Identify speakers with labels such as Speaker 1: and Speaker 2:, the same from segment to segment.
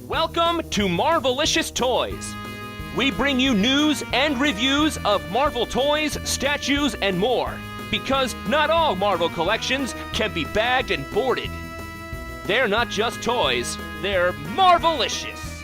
Speaker 1: Welcome to Marvelicious Toys. We bring you news and reviews of Marvel toys, statues, and more. Because not all Marvel collections can be bagged and boarded. They're not just toys, they're Marvelicious.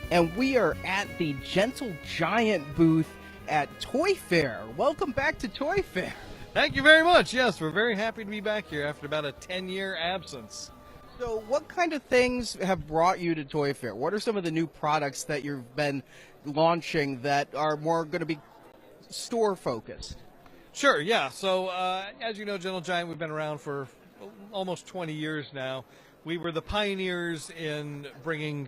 Speaker 2: And we are at the Gentle Giant booth at ToyFair. Welcome back to ToyFair.
Speaker 3: Thank you very much. Yes, we're very happy to be back here after about a 10-year absence.
Speaker 2: So what kind of things have brought you to ToyFair? What are some of the new products that you've been launching that are more going to be store-focused?
Speaker 3: Sure, yeah. So, as you know, Gentle Giant, we've been around for almost 20 years now. We were the pioneers in bringing,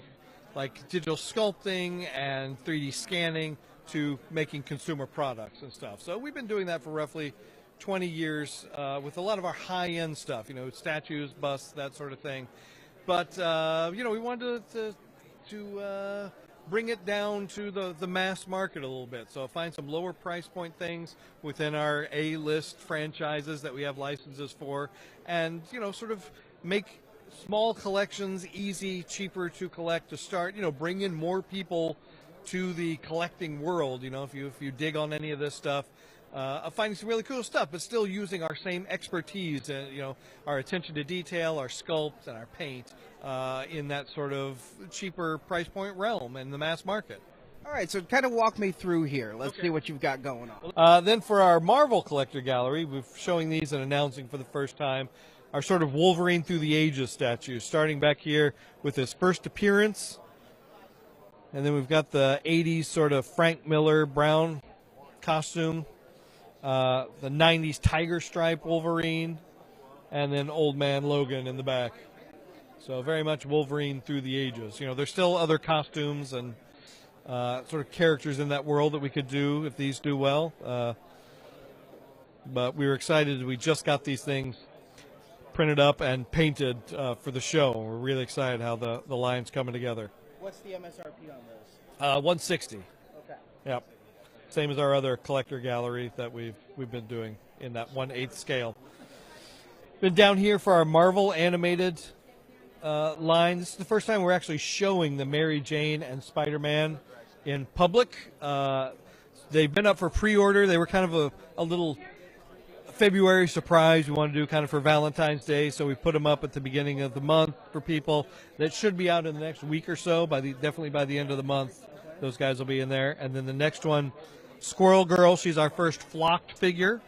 Speaker 3: like, digital sculpting and 3D scanning to making consumer products and stuff. So we've been doing that for roughly 20 years with a lot of our high-end stuff, you know, statues, busts, that sort of thing. But, you know, we wanted to bring it down to the mass market a little bit. So find some lower price point things within our A-list franchises that we have licenses for, and, you know, sort of make small collections easy, cheaper to collect to start, you know, bring in more people to the collecting world. You know, if you dig on any of this stuff, finding some really cool stuff, but still using our same expertise, you know, our attention to detail, our sculpt, and our paint in that sort of cheaper price point realm in the mass market.
Speaker 2: All right, so kind of walk me through here. Let's see what you've got going on.
Speaker 3: Then for our Marvel Collector Gallery, we're showing these and announcing for the first time our sort of Wolverine Through the Ages statues, starting back here with his first appearance. And then we've got the 80s sort of Frank Miller brown costume, the 90s tiger stripe Wolverine, and then Old Man Logan in the back. So very much Wolverine through the ages. You know, there's still other costumes and sort of characters in that world that we could do if these do well. But we were excited. We just got these things printed up and painted for the show. We're really excited how the line's coming together.
Speaker 2: What's the MSRP on those?
Speaker 3: 160.
Speaker 2: Okay.
Speaker 3: Yep. Same as our other collector gallery that we've been doing in that 1/8 scale. Been down here for our Marvel animated line. This is the first time we're actually showing the Mary Jane and Spider-Man in public. They've been up for pre-order. They were kind of a little February surprise we wanted to do kind of for Valentine's Day, so we put them up at the beginning of the month for people. That should be out in the next week or so, definitely by the end of the month. Those guys will be in there. And then the next one, Squirrel Girl, she's our first flocked figure.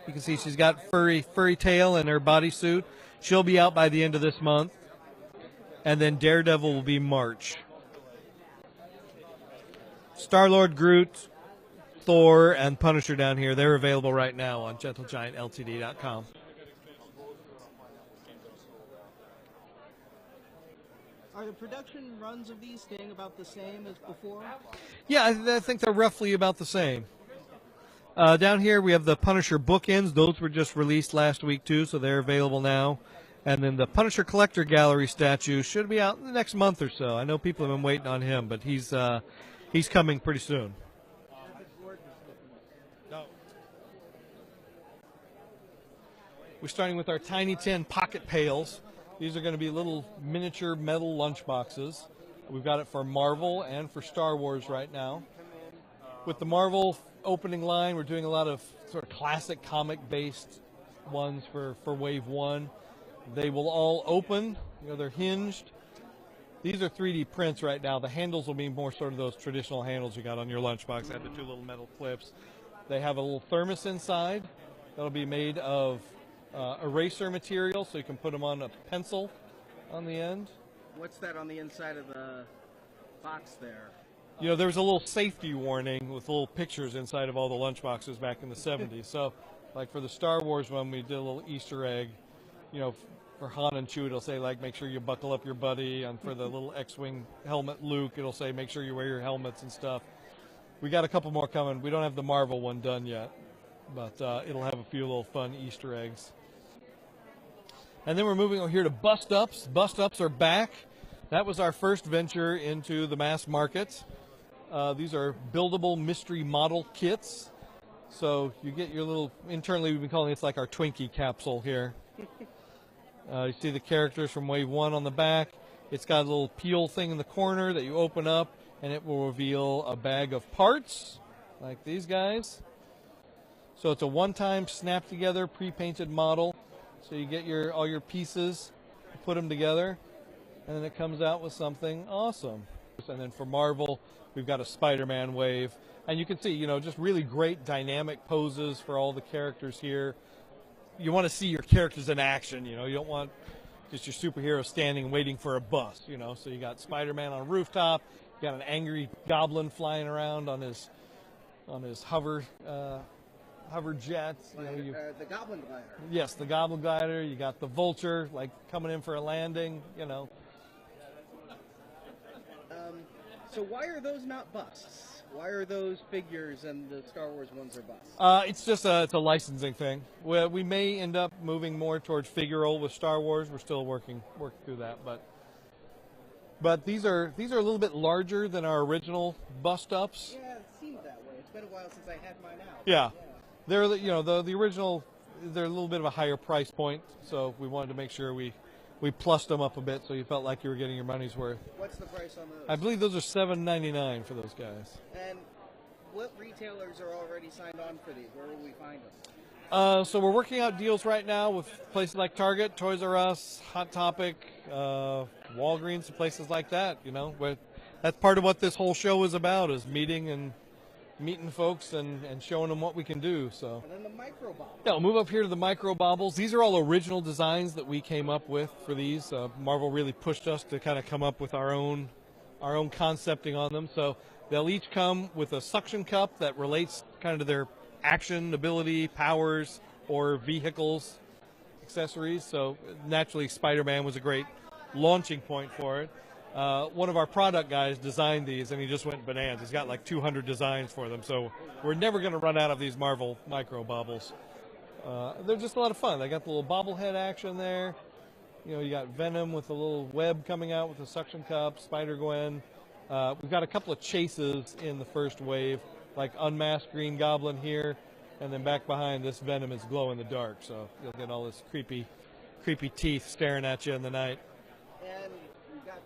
Speaker 3: You can see she's got furry tail in her bodysuit. She'll be out by the end of this month. And then Daredevil will be March. Star-Lord, Groot, Thor, and Punisher down here, they're available right now on GentleGiantLTD.com.
Speaker 2: Are the production runs of these staying about the same as before?
Speaker 3: Yeah, I think they're roughly about the same. Down here we have the Punisher bookends. Those were just released last week too, so they're available now. And then the Punisher Collector Gallery statue should be out in the next month or so. I know people have been waiting on him, but he's coming pretty soon. We're starting with our Tiny Tin pocket pails. These are going to be little miniature metal lunch boxes. We've got it for Marvel and for Star Wars right now. With the Marvel opening line, we're doing a lot of sort of classic comic-based ones for Wave 1. They will all open. You know, they're hinged. These are 3D prints right now. The handles will be more sort of those traditional handles you got on your lunchbox. They have the two little metal clips. They have a little thermos inside that'll be made of eraser material, so you can put them on a pencil on the end.
Speaker 2: What's that on the inside of the box there?
Speaker 3: You know, there was a little safety warning with little pictures inside of all the lunchboxes back in the 70s. So, like for the Star Wars one, we did a little Easter egg. You know, for Han and Chewie, it'll say, like, make sure you buckle up your buddy. And for the little X-Wing helmet Luke, it'll say, make sure you wear your helmets and stuff. We got a couple more coming. We don't have the Marvel one done yet, but it'll have a few little fun Easter eggs. And then we're moving over here to bust-ups. Bust-ups are back. That was our first venture into the mass market. These are buildable mystery model kits. So you get your little, internally we've been calling it like our Twinkie capsule here. You see the characters from Wave 1 on the back. It's got a little peel thing in the corner that you open up, and it will reveal a bag of parts, like these guys. So it's a one-time snap-together, pre-painted model. So you get all your pieces, put them together, and then it comes out with something awesome. And then for Marvel, we've got a Spider-Man wave. And you can see, you know, just really great dynamic poses for all the characters here. You want to see your characters in action, you know. You don't want just your superhero standing waiting for a bus, you know. So you got Spider-Man on a rooftop. You got an angry goblin flying around on his hover jets. You know,
Speaker 2: the Goblin Glider.
Speaker 3: Yes, the Goblin Glider. You got the Vulture, like coming in for a landing, you know.
Speaker 2: So why are those not busts? Why are those figures and the Star Wars ones are busts?
Speaker 3: It's just it's a licensing thing. We may end up moving more towards figural with Star Wars. We're still working through that, but these are a little bit larger than our original bust ups.
Speaker 2: Yeah, it seemed that way. It's been a while since I had mine out.
Speaker 3: Yeah. They're the original. They're a little bit of a higher price point, so we wanted to make sure we plussed them up a bit so you felt like you were getting your money's worth.
Speaker 2: What's the price on those?
Speaker 3: I believe those are $7.99 for those guys.
Speaker 2: And what retailers are already signed on for these? Where will we find them?
Speaker 3: So we're working out deals right now with places like Target, Toys R Us, Hot Topic, Walgreens, places like that. You know, that's part of what this whole show is about: is meeting folks and showing them what we can do. So.
Speaker 2: And then the micro bobbles.
Speaker 3: Yeah, we'll move up here to the micro bobbles. These are all original designs that we came up with for these. Marvel really pushed us to kind of come up with our own concepting on them. So they'll each come with a suction cup that relates kind of to their action, ability, powers, or vehicles, accessories. So naturally, Spider-Man was a great launching point for it. One of our product guys designed these, and he just went bananas. He's got like 200 designs for them, so we're never going to run out of these Marvel micro bobbles. They're just a lot of fun. They got the little bobblehead action there. You know, you got Venom with a little web coming out with a suction cup, Spider-Gwen. We've got a couple of chases in the first wave, like Unmasked Green Goblin here, and then back behind this Venom is glow in the dark, so you'll get all this creepy teeth staring at you in the night.
Speaker 2: And we've got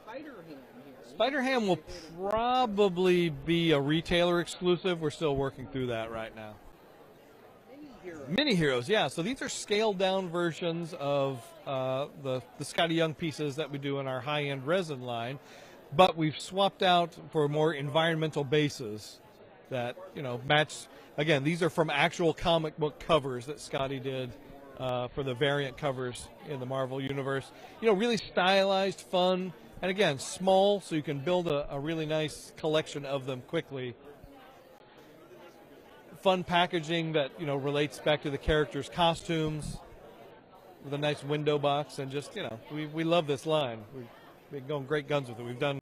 Speaker 2: Spider-Ham here.
Speaker 3: Spider-Ham will probably be a retailer exclusive. We're still working through that right now. Mini Heroes, yeah. So these are scaled down versions of the Scotty Young pieces that we do in our high-end resin line, but we've swapped out for more environmental bases that, you know, match. Again, these are from actual comic book covers that Scotty did for the variant covers in the Marvel universe. You know, really stylized, fun, and again, small, so you can build a really nice collection of them quickly. Fun packaging that, you know, relates back to the characters' costumes with a nice window box, and just, you know, we love this line. We've been going great guns with it. We've done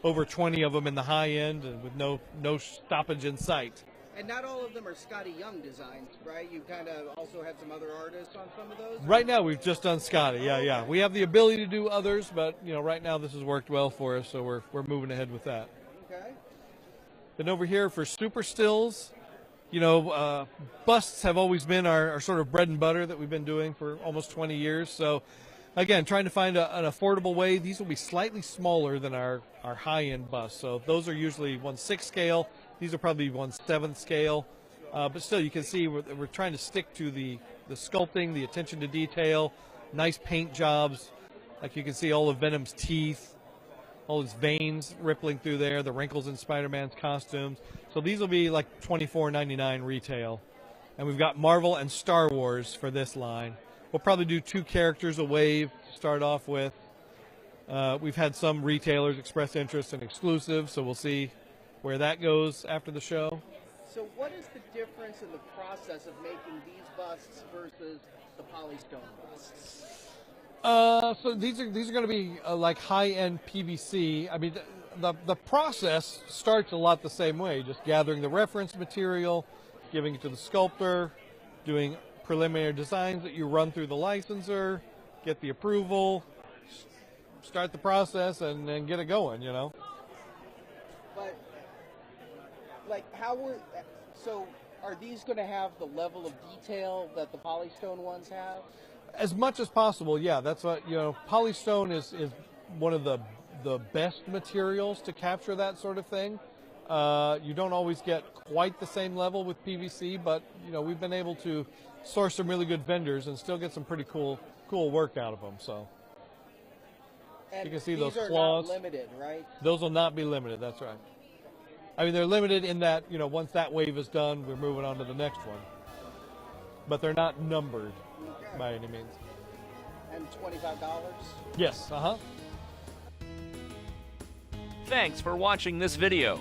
Speaker 3: over 20 of them in the high end and with no stoppage in sight.
Speaker 2: And not all of them are Scotty Young designs, right? You kind of also had some other artists on some of those?
Speaker 3: Right now, we've just done Scotty, yeah. We have the ability to do others, but, you know, right now this has worked well for us, so we're moving ahead with that.
Speaker 2: Okay.
Speaker 3: Then over here for Super Stills, you know, busts have always been our sort of bread and butter that we've been doing for almost 20 years. So, again, trying to find an affordable way. These will be slightly smaller than our high-end busts. So those are usually 1/6 scale. These are probably 1/7 scale. But still, you can see we're trying to stick to the sculpting, the attention to detail, nice paint jobs. Like you can see all of Venom's teeth, all his veins rippling through there, the wrinkles in Spider-Man's costumes. So these will be like $24.99 retail. And we've got Marvel and Star Wars for this line. We'll probably do 2 characters a wave to start off with. We've had some retailers express interest in exclusive, so we'll see where that goes after the show.
Speaker 2: So what is the difference in the process of making these busts versus the polystone busts?
Speaker 3: So these are going to be like high-end PVC. I mean, the process starts a lot the same way, just gathering the reference material, giving it to the sculptor, doing preliminary designs that you run through the licenser, get the approval, start the process, and then get it going, you know.
Speaker 2: But, like, so are these going to have the level of detail that the polystone ones have?
Speaker 3: As much as possible, yeah. That's what, you know, polystone is one of the best materials to capture that sort of thing. You don't always get quite the same level with PVC, but we've been able to source some really good vendors and still get some pretty cool work out of them. So
Speaker 2: And
Speaker 3: you can see
Speaker 2: these
Speaker 3: those
Speaker 2: are
Speaker 3: claws.
Speaker 2: not limited, right?
Speaker 3: Those will not be limited. That's right. I mean, they're limited in that once that wave is done, we're moving on to the next one. But they're not numbered by any means.
Speaker 2: And $25?
Speaker 3: Yes.
Speaker 1: Thanks for watching this video.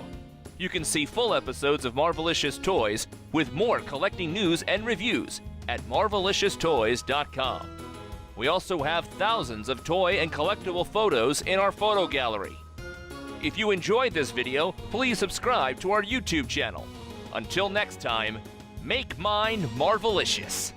Speaker 1: You can see full episodes of Marvelicious Toys with more collecting news and reviews at marvelicioustoys.com. We also have thousands of toy and collectible photos in our photo gallery. If you enjoyed this video, please subscribe to our YouTube channel. Until next time, make mine Marvelicious.